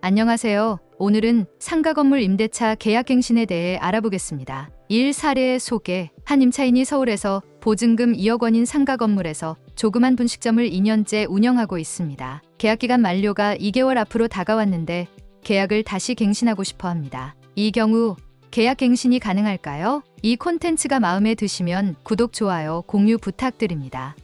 안녕하세요. 오늘은 상가 건물 임대차 계약갱신에 대해 알아보겠습니다. 1. 사례 소개. 한 임차인이 서울에서 보증금 2억 원인 상가 건물에서 조그만 분식점을 2년째 운영하고 있습니다. 계약기간 만료가 2개월 앞으로 다가왔는데 계약을 다시 갱신하고 싶어 합니다. 이 경우 계약 갱신이 가능할까요? 이 콘텐츠가 마음에 드시면 구독, 좋아요, 공유 부탁드립니다.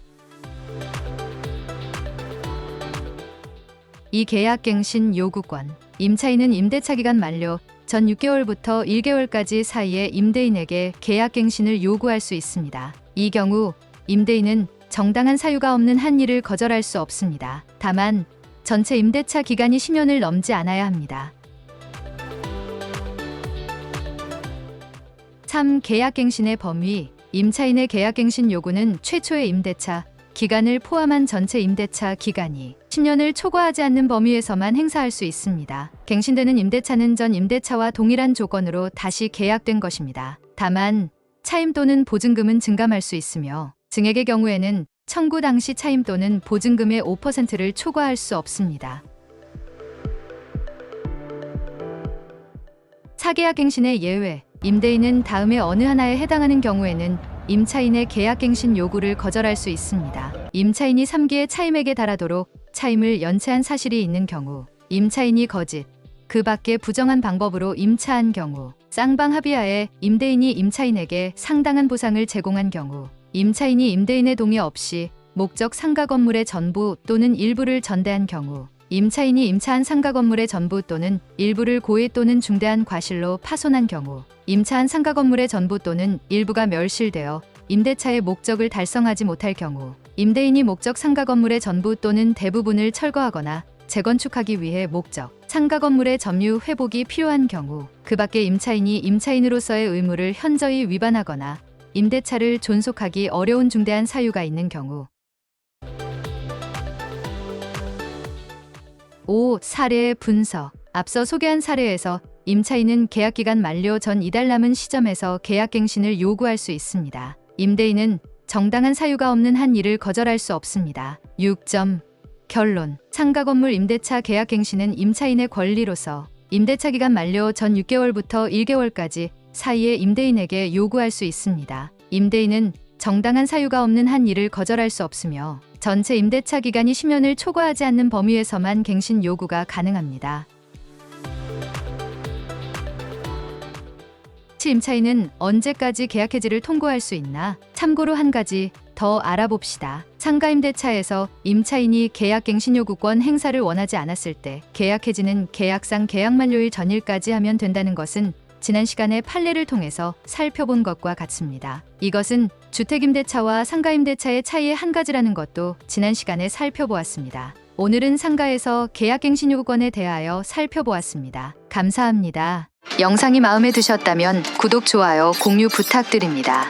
이 계약갱신 요구권. 임차인은 임대차 기간 만료 전 6개월부터 1개월까지 사이에 임대인에게 계약갱신을 요구할 수 있습니다. 이 경우 임대인은 정당한 사유가 없는 한일을 거절할 수 없습니다. 다만 전체 임대차 기간이 10년을 넘지 않아야 합니다. 3. 계약갱신의 범위. 임차인의 계약갱신 요구는 최초의 임대차 기간을 포함한 전체 임대차 기간이 10년을 초과하지 않는 범위에서만 행사할 수 있습니다. 갱신되는 임대차는 전 임대차와 동일한 조건으로 다시 계약된 것입니다. 다만 차임 또는 보증금은 증감할 수 있으며 증액의 경우에는 청구 당시 차임 또는 보증금의 5%를 초과할 수 없습니다. 4계약 갱신의 예외. 임대인은 다음의 어느 하나에 해당하는 경우에는 임차인의 계약갱신 요구를 거절할 수 있습니다. 임차인이 3기의 차임액에 달하도록 차임을 연체한 사실이 있는 경우, 임차인이 거짓, 그 밖에 부정한 방법으로 임차한 경우, 쌍방 합의하에 임대인이 임차인에게 상당한 보상을 제공한 경우, 임차인이 임대인의 동의 없이 목적 상가 건물의 전부 또는 일부를 전대한 경우, 임차인이 임차한 상가 건물의 전부 또는 일부를 고의 또는 중대한 과실로 파손한 경우, 임차한 상가 건물의 전부 또는 일부가 멸실되어 임대차의 목적을 달성하지 못할 경우, 임대인이 목적 상가 건물의 전부 또는 대부분을 철거하거나 재건축하기 위해 목적 상가 건물의 점유 회복이 필요한 경우, 그 밖에 임차인이 임차인으로서의 의무를 현저히 위반하거나 임대차를 존속하기 어려운 중대한 사유가 있는 경우. 5. 사례 분석. 앞서 소개한 사례에서 임차인은 계약기간 만료 전 이달 남은 시점에서 계약갱신을 요구할 수 있습니다. 임대인은 정당한 사유가 없는 한 일을 거절할 수 없습니다. 6점. 결론. 상가 건물 임대차 계약갱신은 임차인의 권리로서 임대차 기간 만료 전 6개월부터 1개월까지 사이에 임대인에게 요구할 수 있습니다. 임대인은 정당한 사유가 없는 한 일을 거절할 수 없으며 전체 임대차 기간이 10년을 초과하지 않는 범위에서만 갱신 요구가 가능합니다. 임차인은 언제까지 계약 해지를 통고할 수 있나? 참고로 한 가지 더 알아봅시다. 상가 임대차에서 임차인이 계약갱신 요구권 행사를 원하지 않았을 때 계약 해지는 계약상 계약 만료일 전일까지 하면 된다는 것은 지난 시간에 판례를 통해서 살펴본 것과 같습니다. 이것은 주택임대차와 상가임대차의 차이의 한 가지라는 것도 지난 시간에 살펴보았습니다. 오늘은 상가에서 계약갱신 요구권에 대하여 살펴보았습니다. 감사합니다. 영상이 마음에 드셨다면 구독, 좋아요, 공유 부탁드립니다.